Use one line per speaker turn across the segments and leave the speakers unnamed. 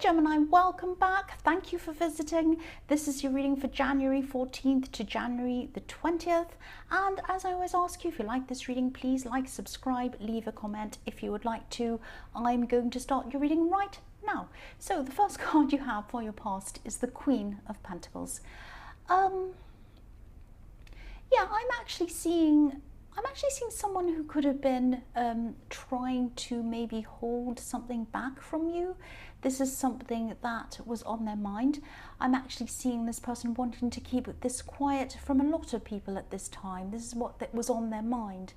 Gemini, welcome back. Thank you for visiting. This is your reading for January 14th to January the 20th. And as I always ask you, if you like this reading, please like, subscribe, leave a comment if you would like to. I'm going to start your reading right now. So the first card you have for your past is the Queen of Pentacles. I'm actually seeing someone who could have been trying to maybe hold something back from you. This is something that was on their mind. I'm actually seeing this person wanting to keep this quiet from a lot of people at this time. This is what that was on their mind.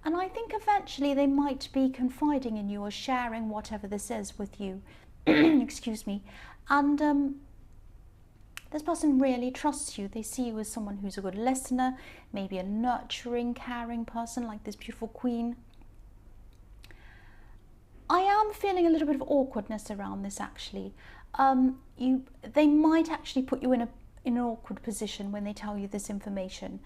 And I think eventually they might be confiding in you or sharing whatever this is with you. Excuse me. And this person really trusts you. They see you as someone who's a good listener, maybe a nurturing, caring person like this beautiful queen. I am feeling a little bit of awkwardness around this actually. They might actually put you in an awkward position when they tell you this information.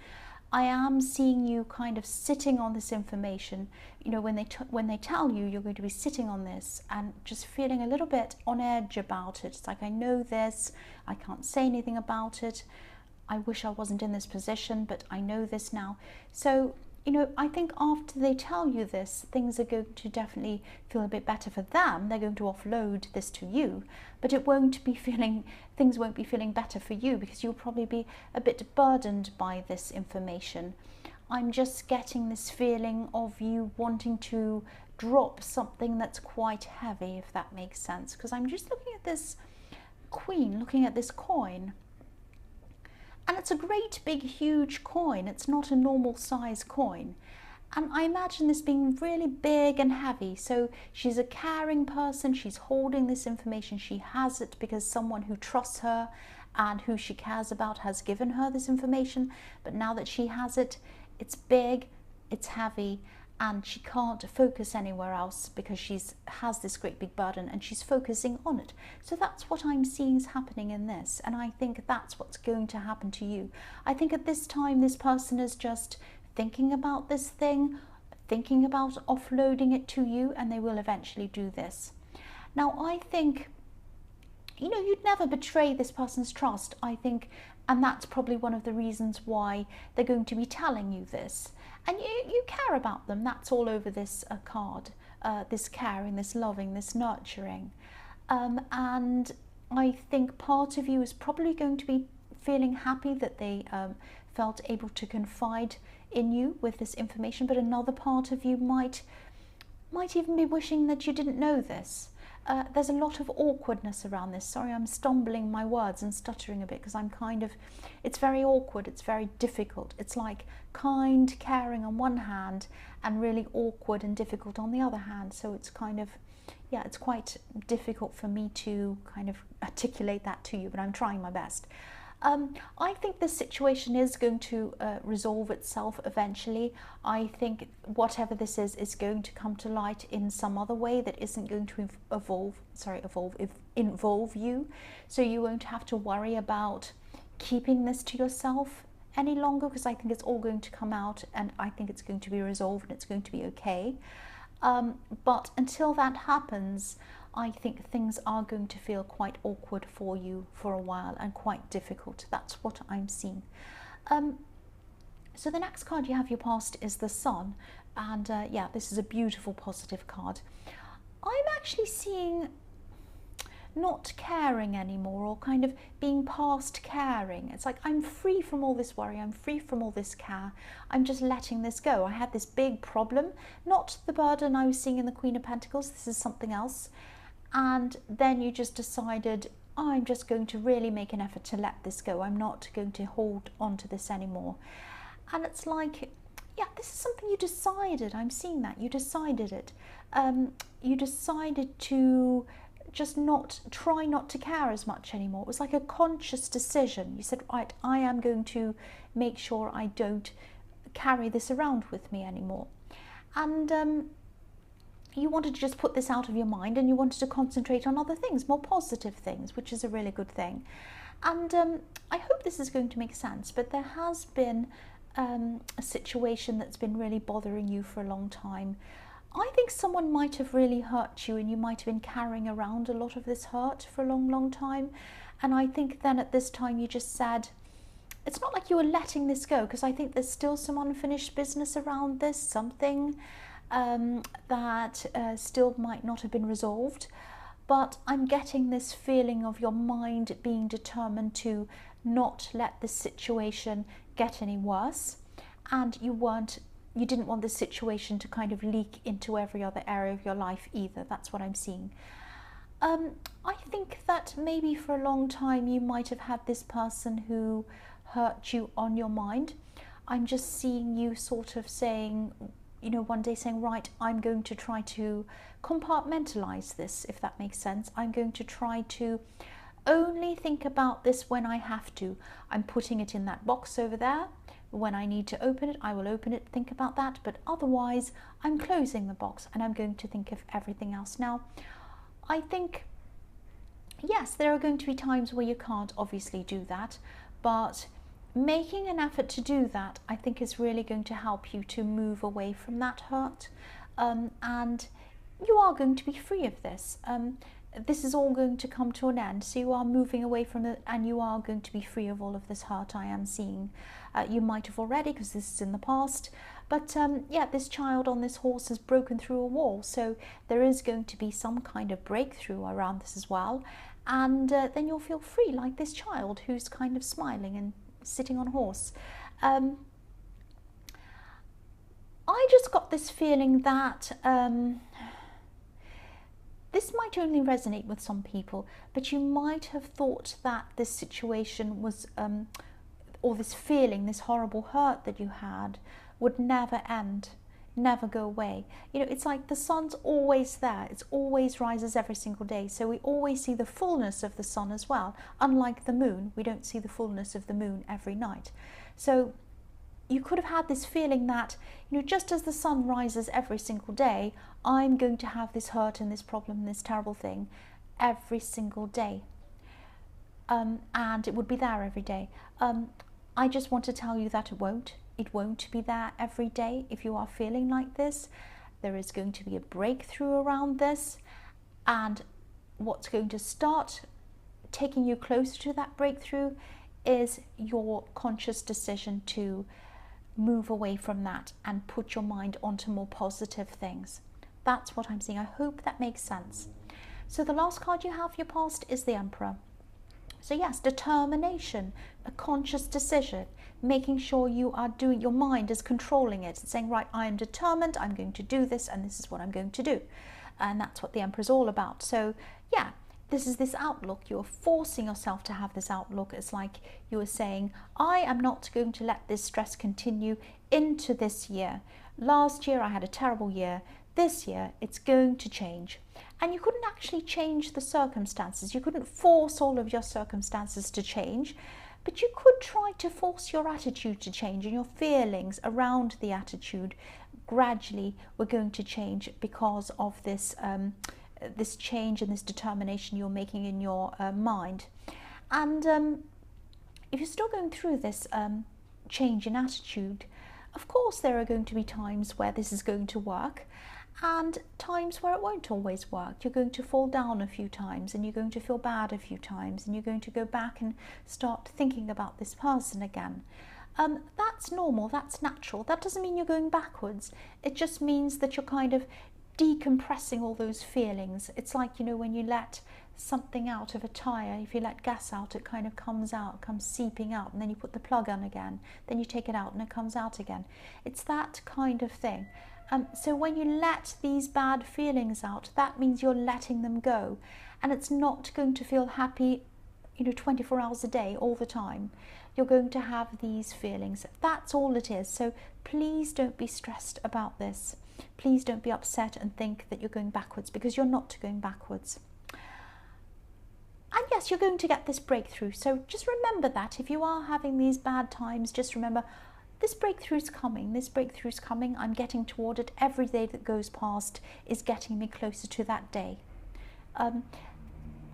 I am seeing you kind of sitting on this information. You know, when they tell you you're going to be sitting on this and just feeling a little bit on edge about it. It's like, I know this, I can't say anything about it. I wish I wasn't in this position, but I know this now. So, you know, I think after they tell you this, things are going to definitely feel a bit better for them. They're going to offload this to you, but things won't be feeling better for you because you'll probably be a bit burdened by this information. I'm just getting this feeling of you wanting to drop something that's quite heavy, if that makes sense, because I'm just looking at this queen, looking at this coin. And it's a great big huge coin. It's not a normal size coin. And I imagine this being really big and heavy. So she's a caring person. She's holding this information. She has it because someone who trusts her and who she cares about has given her this information. But now that she has it, it's big, it's heavy, and she can't focus anywhere else because she has this great big burden and she's focusing on it. So that's what I'm seeing is happening in this, and I think that's what's going to happen to you. I think at this time this person is just thinking about this thing, thinking about offloading it to you, and they will eventually do this. Now I think, you know, you'd never betray this person's trust, I think, and that's probably one of the reasons why they're going to be telling you this. And you care about them. That's all over this card, this caring, this loving, this nurturing. And I think part of you is probably going to be feeling happy that they felt able to confide in you with this information, but another part of you might even be wishing that you didn't know this. There's a lot of awkwardness around this. Sorry, I'm stumbling my words and stuttering a bit because it's very awkward, it's very difficult. It's like kind, caring on one hand and really awkward and difficult on the other hand. So it's kind of, it's quite difficult for me to kind of articulate that to you, but I'm trying my best. I think this situation is going to resolve itself eventually. I think whatever this is going to come to light in some other way that isn't going to involve you. So you won't have to worry about keeping this to yourself any longer, because I think it's all going to come out and I think it's going to be resolved and it's going to be okay. But until that happens, I think things are going to feel quite awkward for you for a while and quite difficult. That's what I'm seeing. So the next card you have your past is the Sun. And this is a beautiful positive card. I'm actually seeing not caring anymore, or kind of being past caring. It's like I'm free from all this worry, I'm free from all this care, I'm just letting this go. I had this big problem, not the burden I was seeing in the Queen of Pentacles, this is something else. And then you just decided, I'm just going to really make an effort to let this go. I'm not going to hold on to this anymore. And it's like, this is something you decided. I'm seeing that. You decided it. You decided to just try not to care as much anymore. It was like a conscious decision. You said, right, I am going to make sure I don't carry this around with me anymore. And you wanted to just put this out of your mind and you wanted to concentrate on other things, more positive things, which is a really good thing. And I hope this is going to make sense, but there has been a situation that's been really bothering you for a long time. I think someone might have really hurt you and you might have been carrying around a lot of this hurt for a long, long time. And I think then at this time you just said, it's not like you were letting this go, because I think there's still some unfinished business around this, something that still might not have been resolved. But I'm getting this feeling of your mind being determined to not let this situation get any worse, and you didn't want this situation to kind of leak into every other area of your life either. That's what I'm seeing. I think that maybe for a long time you might have had this person who hurt you on your mind. I'm just seeing you sort of saying, you know, one day saying, right, I'm going to try to compartmentalize this, if that makes sense. I'm going to try to only think about this when I have to. I'm putting it in that box over there. When I need to open it, I will open it, think about that. But otherwise, I'm closing the box and I'm going to think of everything else. Now, I think, yes, there are going to be times where you can't obviously do that, but making an effort to do that, I think, is really going to help you to move away from that hurt, and you are going to be free of this. This is all going to come to an end, so you are moving away from it and you are going to be free of all of this hurt I am seeing. You might have already, because this is in the past, but yeah, this child on this horse has broken through a wall, so there is going to be some kind of breakthrough around this as well, and then you'll feel free like this child who's kind of smiling and sitting on a horse. I just got this feeling that this might only resonate with some people, but you might have thought that this situation was, or this feeling, this horrible hurt that you had, would never end, never go away. You know, it's like the sun's always there. It always rises every single day. So we always see the fullness of the sun as well. Unlike the moon, we don't see the fullness of the moon every night. So you could have had this feeling that, you know, just as the sun rises every single day, I'm going to have this hurt and this problem and this terrible thing every single day. And it would be there every day. I just want to tell you that it won't. It won't be there every day if you are feeling like this. There is going to be a breakthrough around this. And what's going to start taking you closer to that breakthrough is your conscious decision to move away from that and put your mind onto more positive things. That's what I'm seeing. I hope that makes sense. So the last card you have for your past is the Emperor. So yes, determination, a conscious decision, making sure you are doing, your mind is controlling it. It's saying, right, I am determined, I'm going to do this, and this is what I'm going to do. And that's what the Emperor is all about. So yeah, this is this outlook. You're forcing yourself to have this outlook. It's like you are saying, I am not going to let this stress continue into this year. Last year I had a terrible year. This year it's going to change. And you couldn't actually change the circumstances. You couldn't force all of your circumstances to change, but you could try to force your attitude to change, and your feelings around the attitude gradually were going to change because of this this change and this determination you're making in your mind. And if you're still going through this change in attitude, of course there are going to be times where this is going to work and times where it won't always work. You're going to fall down a few times and you're going to feel bad a few times and you're going to go back and start thinking about this person again. That's normal, that's natural. That doesn't mean you're going backwards. It just means that you're kind of decompressing all those feelings. It's like, you know, when you let something out of a tire, if you let gas out, it kind of comes out, comes seeping out, and then you put the plug on again, then you take it out and it comes out again. It's that kind of thing. So when you let these bad feelings out, that means you're letting them go, and it's not going to feel happy, you know, 24 hours a day all the time. You're going to have these feelings. That's all it is. So please don't be stressed about this. Please don't be upset and think that you're going backwards, because you're not going backwards. And yes, you're going to get this breakthrough. So just remember that if you are having these bad times, just remember, this breakthrough's coming. This breakthrough's coming. I'm getting toward it. Every day that goes past is getting me closer to that day. The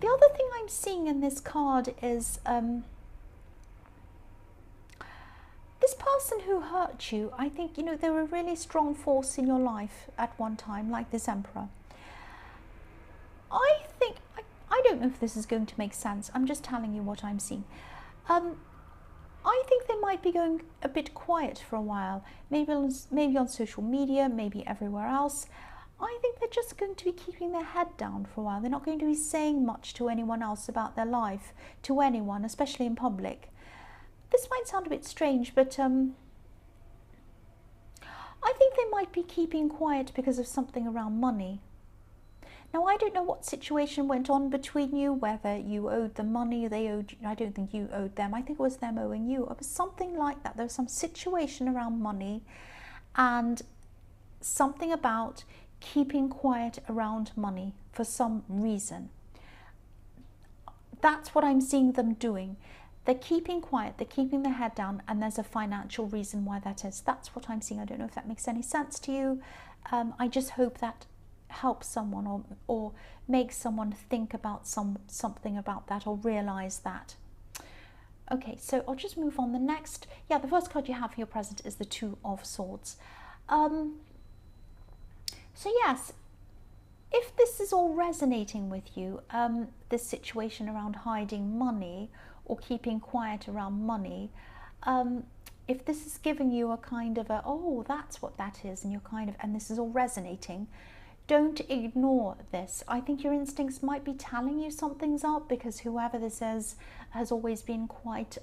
other thing I'm seeing in this card is this this person who hurt you, I think, you know, they were a really strong force in your life at one time, like this Emperor. I think, I don't know if this is going to make sense. I'm just telling you what I'm seeing. I think they might be going a bit quiet for a while, maybe on social media, maybe everywhere else. I think they're just going to be keeping their head down for a while. They're not going to be saying much to anyone else about their life, to anyone, especially in public. This might sound a bit strange, but I think they might be keeping quiet because of something around money. Now, I don't know what situation went on between you, whether you owed them money, they owed you. I don't think you owed them. I think it was them owing you. It was something like that. There was some situation around money and something about keeping quiet around money for some reason. That's what I'm seeing them doing. They're keeping quiet, they're keeping their head down, and there's a financial reason why that is. That's what I'm seeing. I don't know if that makes any sense to you. I just hope that help someone or make someone think about something about that or realize that. Okay, so I'll just move on. The next, the first card you have for your present is the Two of Swords. So yes, if this is all resonating with you, this situation around hiding money or keeping quiet around money, if this is giving you a kind of a, oh, that's what that is, and you're kind of, and this is all resonating, don't ignore this. I think your instincts might be telling you something's up, because whoever this is has always been quite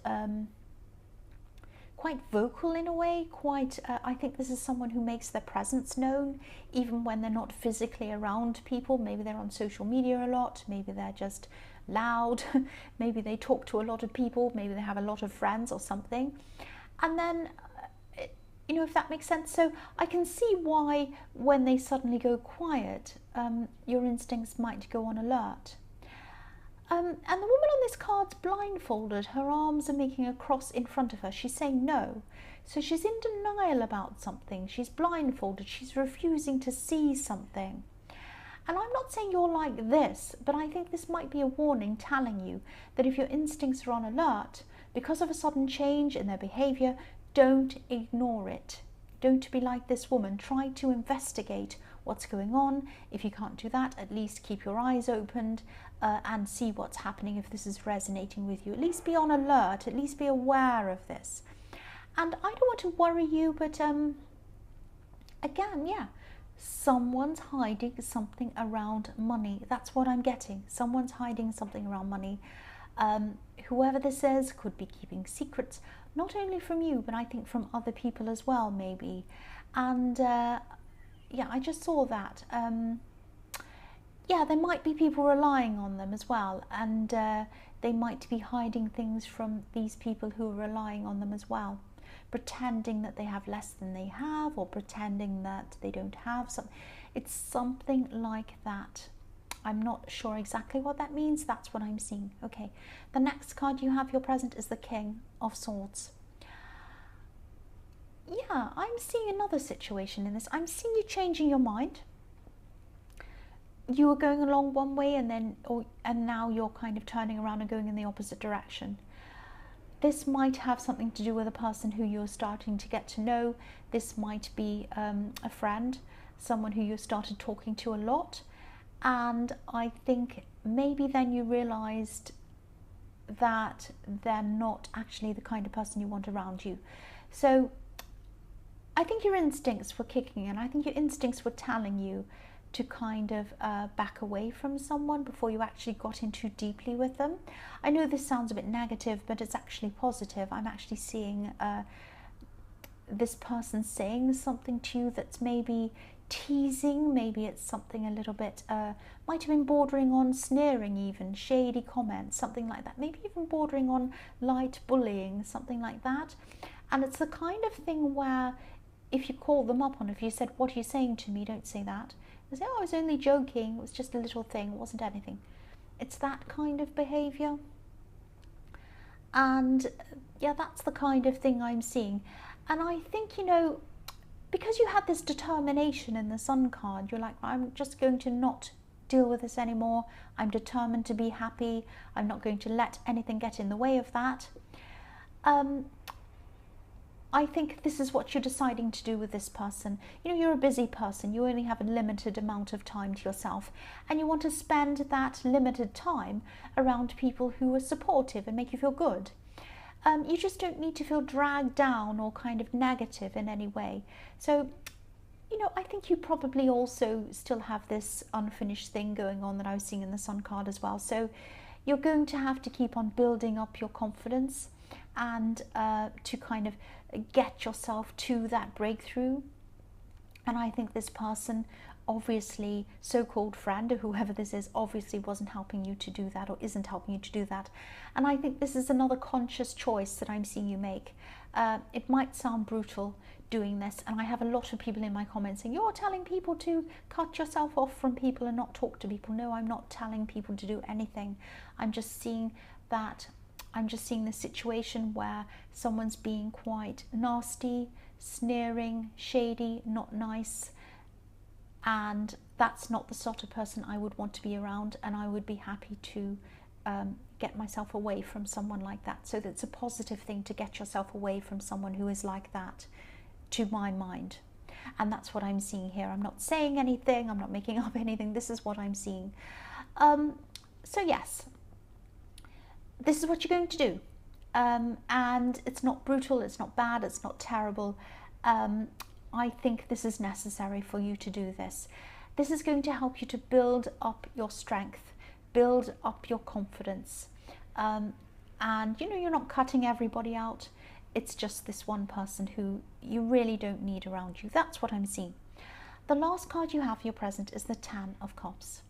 vocal in a way. I think this is someone who makes their presence known even when they're not physically around people. Maybe they're on social media a lot. Maybe they're just loud. Maybe they talk to a lot of people. Maybe they have a lot of friends or something. And then you know, if that makes sense. So I can see why when they suddenly go quiet, your instincts might go on alert. And the woman on this card's blindfolded. Her arms are making a cross in front of her. She's saying no. So she's in denial about something. She's blindfolded. She's refusing to see something. And I'm not saying you're like this, but I think this might be a warning telling you that if your instincts are on alert, because of a sudden change in their behaviour, don't ignore it. Don't be like this woman. Try to investigate what's going on. If you can't do that, at least keep your eyes opened and see what's happening if this is resonating with you. At least be on alert. At least be aware of this. And I don't want to worry you, but again, someone's hiding something around money. That's what I'm getting. Someone's hiding something around money. Whoever this is could be keeping secrets, not only from you, but I think from other people as well, maybe. And I just saw that. There might be people relying on them as well, and they might be hiding things from these people who are relying on them as well, pretending that they have less than they have, or pretending that they don't have something. It's something like that. I'm not sure exactly what that means. That's what I'm seeing. Okay, the next card you have your present is the King of Swords. Yeah, I'm seeing another situation in this. I'm seeing you changing your mind. You were going along one way, and now you're kind of turning around and going in the opposite direction. This might have something to do with a person who you're starting to get to know. This might be a friend, someone who you started talking to a lot. And I think maybe then you realized that they're not actually the kind of person you want around you. So I think your instincts were kicking in. I think your instincts were telling you to kind of back away from someone before you actually got in too deeply with them. I know this sounds a bit negative, but it's actually positive. I'm actually seeing this person saying something to you that's maybe teasing. Maybe it's something a little bit, might have been bordering on sneering, even shady comments, something like that. Maybe even bordering on light bullying, something like that. And it's the kind of thing where if you call them up on, if you said, "What are you saying to me?" Don't say that. They say, "Oh, I was only joking. It was just a little thing. It wasn't anything." It's that kind of behaviour. And that's the kind of thing I'm seeing. And I think, because you had this determination in the Sun card, you're like, I'm just going to not deal with this anymore. I'm determined to be happy. I'm not going to let anything get in the way of that. I think this is what you're deciding to do with this person. You know, you're a busy person. You only have a limited amount of time to yourself, and you want to spend that limited time around people who are supportive and make you feel good. You just don't need to feel dragged down or kind of negative in any way. So, you know, I think you probably also still have this unfinished thing going on that I was seeing in the Sun card as well. So you're going to have to keep on building up your confidence and to kind of get yourself to that breakthrough. And I think this person, obviously, so-called friend or whoever this is, obviously wasn't helping you to do that or isn't helping you to do that. And I think this is another conscious choice that I'm seeing you make. It might sound brutal doing this, and I have a lot of people in my comments saying, you're telling people to cut yourself off from people and not talk to people. No, I'm not telling people to do anything. I'm just seeing the situation where someone's being quite nasty, sneering, shady, not nice, and that's not the sort of person I would want to be around, and I would be happy to get myself away from someone like that. So that's a positive thing, to get yourself away from someone who is like that, to my mind. And that's what I'm seeing here. I'm not saying anything, I'm not making up anything, this is what I'm seeing. So yes, this is what you're going to do. And it's not brutal, it's not bad, it's not terrible. I think this is necessary for you to do this. This is going to help you to build up your strength, build up your confidence. And you know, you're not cutting everybody out. It's just this one person who you really don't need around you. That's what I'm seeing. The last card you have for your present is the Ten of Cups.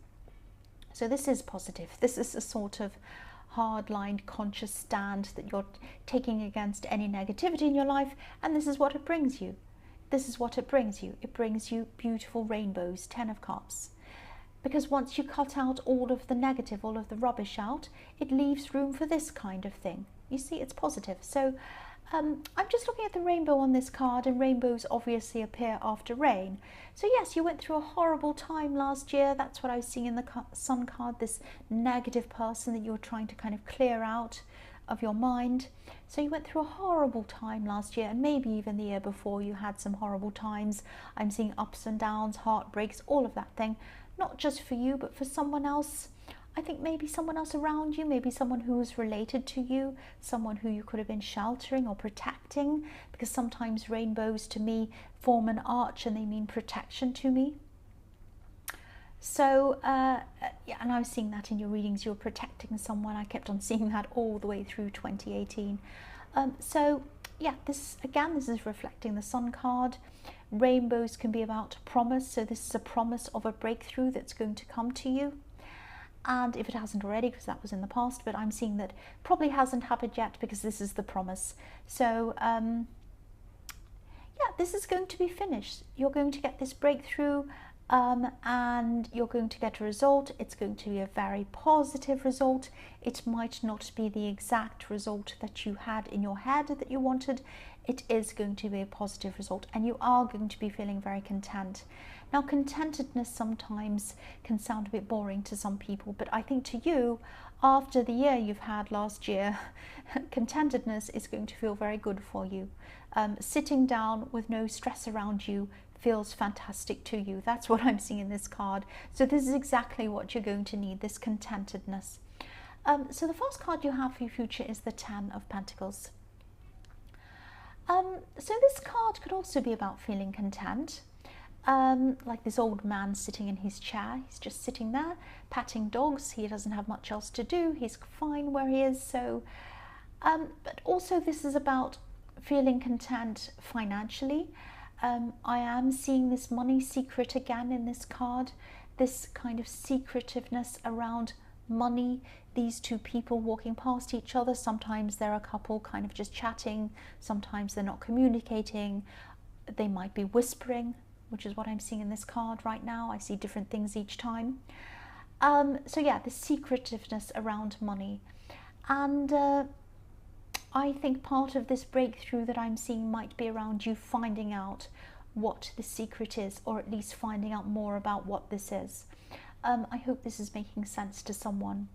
So this is positive. This is a sort of hard-lined, conscious stand that you're taking against any negativity in your life, and this is what it brings you. This is what it brings you. It brings you beautiful rainbows, 10 of Cups. Because once you cut out all of the negative, all of the rubbish out, it leaves room for this kind of thing. You see, it's positive. So I'm just looking at the rainbow on this card, and rainbows obviously appear after rain. So yes, you went through a horrible time last year. That's what I was seeing in the Sun card, this negative person that you were trying to kind of clear out of your mind. So you went through a horrible time last year, and maybe even the year before you had some horrible times. I'm seeing ups and downs, heartbreaks, all of that thing, not just for you, but for someone else. I think maybe someone else around you, maybe someone who is related to you, someone who you could have been sheltering or protecting, because sometimes rainbows to me form an arch and they mean protection to me. So, yeah, and I was seeing that in your readings, you were protecting someone. I kept on seeing that all the way through 2018. So, yeah, this is reflecting the Sun card. Rainbows can be about promise, so this is a promise of a breakthrough that's going to come to you. And if it hasn't already, because that was in the past, but I'm seeing that probably hasn't happened yet, because this is the promise. So, yeah, this is going to be finished. You're going to get this breakthrough, and you're going to get a result. It's going to be a very positive result. It might not be the exact result that you had in your head that you wanted. It is going to be a positive result, and you are going to be feeling very content. Now, contentedness sometimes can sound a bit boring to some people, but I think to you, after the year you've had last year, contentedness is going to feel very good for you. Sitting down with no stress around you feels fantastic to you. That's what I'm seeing in this card. So this is exactly what you're going to need, this contentedness. So the first card you have for your future is the Ten of Pentacles. So this card could also be about feeling content. Like this old man sitting in his chair. He's just sitting there, patting dogs. He doesn't have much else to do. He's fine where he is. So, but also this is about feeling content financially. I am seeing this money secret again in this card. This kind of secretiveness around money. These two people walking past each other. Sometimes they're a couple kind of just chatting. Sometimes they're not communicating. They might be whispering, which is what I'm seeing in this card right now. I see different things each time. So yeah, the secretiveness around money. And I think part of this breakthrough that I'm seeing might be around you finding out what the secret is, or at least finding out more about what this is. I hope this is making sense to someone,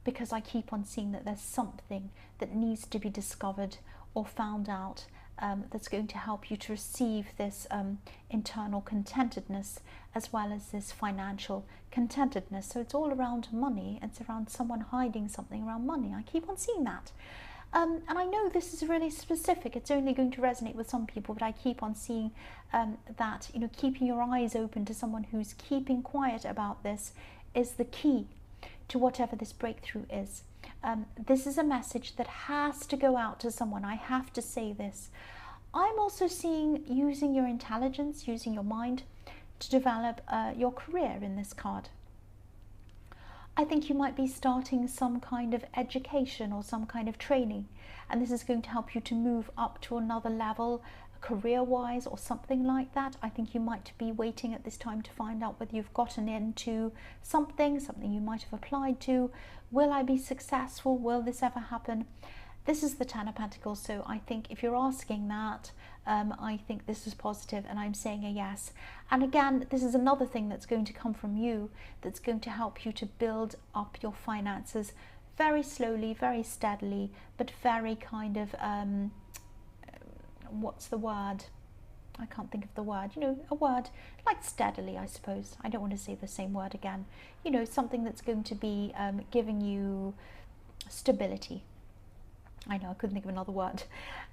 because I keep on seeing that there's something that needs to be discovered or found out, that's going to help you to receive this internal contentedness as well as this financial contentedness. So it's all around money. It's around someone hiding something around money. I keep on seeing that. And I know this is really specific. It's only going to resonate with some people, but I keep on seeing that, you know, keeping your eyes open to someone who's keeping quiet about this is the key to whatever this breakthrough is. This is a message that has to go out to someone. I have to say this. I'm also seeing using your intelligence, using your mind to develop your career in this card. I think you might be starting some kind of education or some kind of training, and this is going to help you to move up to another level career-wise or something like that. I think you might be waiting at this time to find out whether you've gotten into something you might have applied to. Will I be successful? Will this ever happen? This is the Ten of Pentacles, so I think if you're asking that, I think this is positive, and I'm saying a yes. And again, this is another thing that's going to come from you, that's going to help you to build up your finances very slowly, very steadily, but very kind of, what's the word? I can't think of the word. You know, a word like steadily, I suppose. I don't want to say the same word again. You know, something that's going to be giving you stability. I know, I couldn't think of another word.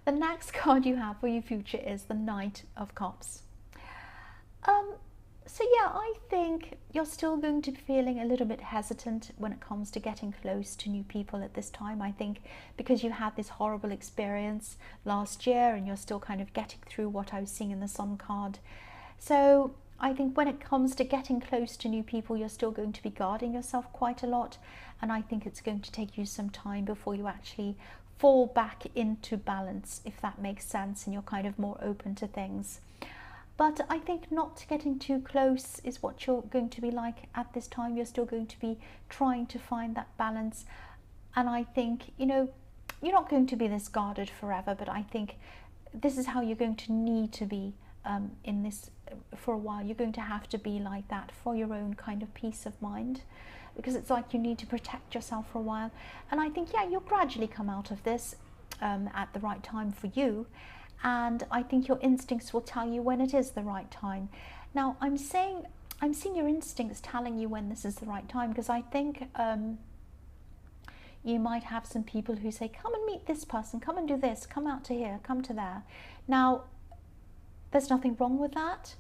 The next card you have for your future is the Knight of Cups. So yeah, I think you're still going to be feeling a little bit hesitant when it comes to getting close to new people at this time. I think because you had this horrible experience last year and you're still kind of getting through what I was seeing in the Sun card. So I think when it comes to getting close to new people, you're still going to be guarding yourself quite a lot. And I think it's going to take you some time before you actually fall back into balance, if that makes sense, and you're kind of more open to things. But I think not getting too close is what you're going to be like at this time. You're still going to be trying to find that balance. And I think, you know, you're not going to be this guarded forever, but I think this is how you're going to need to be in this for a while. You're going to have to be like that for your own kind of peace of mind, because it's like you need to protect yourself for a while. And I think, yeah, you'll gradually come out of this at the right time for you. And I think your instincts will tell you when it is the right time. Now, I'm seeing your instincts telling you when this is the right time, because I think you might have some people who say, come and meet this person, come and do this, come out to here, come to there. Now, there's nothing wrong with that,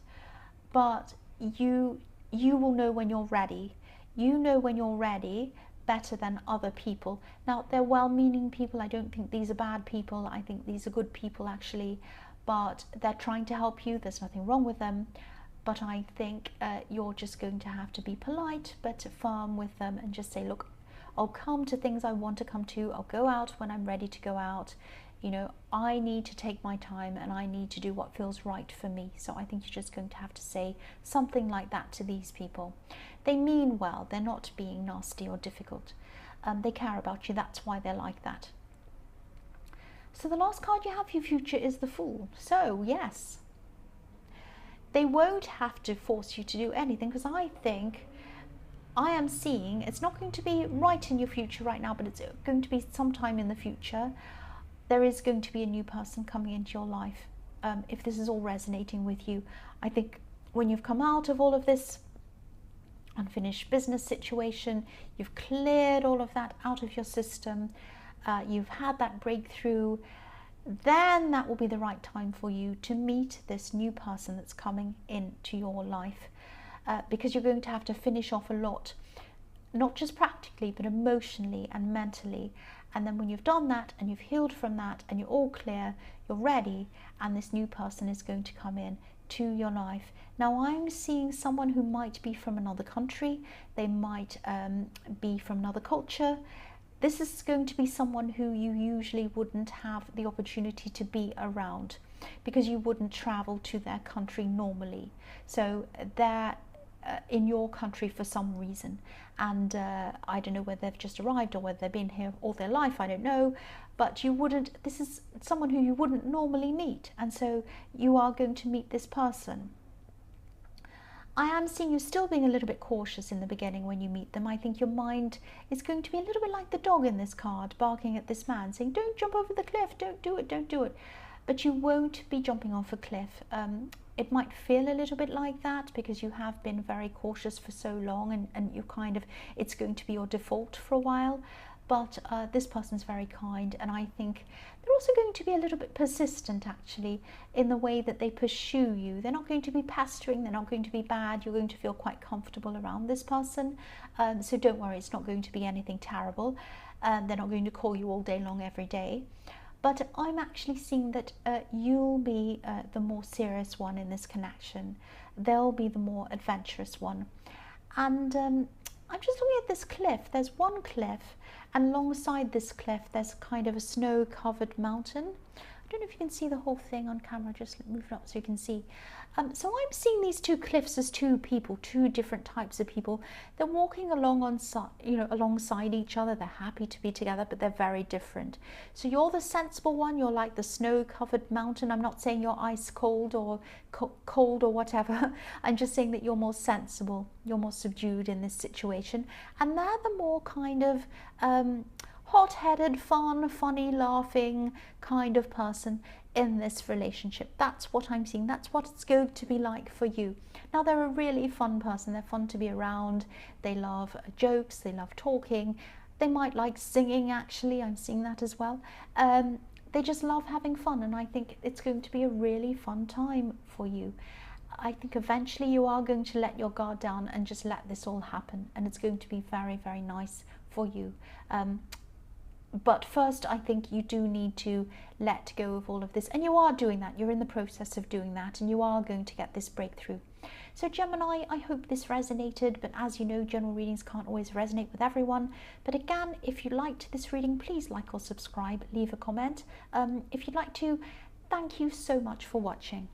but you will know when you're ready. You know when you're ready better than other people. Now, they're well-meaning people. I don't think these are bad people. I think these are good people, actually, but they're trying to help you. There's nothing wrong with them, but I think you're just going to have to be polite but firm with them and just say, look, I'll come to things I want to come to. I'll go out when I'm ready to go out. You know, I need to take my time and I need to do what feels right for me. So I think you're just going to have to say something like that to these people. They mean well. They're not being nasty or difficult. They care about you. That's why they're like that. So the last card you have for your future is the Fool. So yes, they won't have to force you to do anything, because I think I am seeing it's not going to be right in your future right now, but it's going to be sometime in the future. There is going to be a new person coming into your life. If this is all resonating with you, I think when you've come out of all of this unfinished business situation, you've cleared all of that out of your system, you've had that breakthrough, then that will be the right time for you to meet this new person that's coming into your life, because you're going to have to finish off a lot, not just practically, but emotionally and mentally. And then when you've done that and you've healed from that and you're all clear, you're ready, and this new person is going to come in to your life. Now, I'm seeing someone who might be from another country. They might be from another culture. This is going to be someone who you usually wouldn't have the opportunity to be around, because you wouldn't travel to their country normally. So they're in your country for some reason, and I don't know whether they've just arrived or whether they've been here all their life, I don't know, but you wouldn't, this is someone who you wouldn't normally meet, and so you are going to meet this person. I am seeing you still being a little bit cautious in the beginning when you meet them. I think your mind is going to be a little bit like the dog in this card, barking at this man, saying, don't jump over the cliff, don't do it, don't do it. but you won't be jumping off a cliff. It might feel a little bit like that because you have been very cautious for so long, and you kind of, it's going to be your default for a while. But this person's very kind, and I think they're also going to be a little bit persistent actually in the way that they pursue you. They're not going to be pestering, they're not going to be bad. You're going to feel quite comfortable around this person, so don't worry, it's not going to be anything terrible. They're not going to call you all day long every day. But I'm actually seeing that you'll be the more serious one in this connection. They'll be the more adventurous one. And I'm just looking at this cliff. There's one cliff, and alongside this cliff there's kind of a snow-covered mountain. I don't know if you can see the whole thing on camera, just move it up so you can see. So I'm seeing these two cliffs as two people, two different types of people. They're walking along alongside each other. They're happy to be together, but they're very different. So you're the sensible one. You're like the snow-covered mountain. I'm not saying you're ice cold or cold or whatever. I'm just saying that you're more sensible. You're more subdued in this situation. And they're the more kind of hot-headed, fun, funny, laughing kind of person in this relationship. That's what I'm seeing. That's what it's going to be like for you. Now, they're a really fun person. They're fun to be around. They love jokes. They love talking. They might like singing, actually. I'm seeing that as well. They just love having fun, and I think it's going to be a really fun time for you. I think eventually you are going to let your guard down and just let this all happen, and it's going to be very, very nice for you. But first, I think you do need to let go of all of this, and you are doing that. You're in the process of doing that, and you are going to get this breakthrough. So Gemini, I hope this resonated, but as you know, general readings can't always resonate with everyone. But again, if you liked this reading, please like or subscribe, leave a comment. If you'd like to, thank you so much for watching.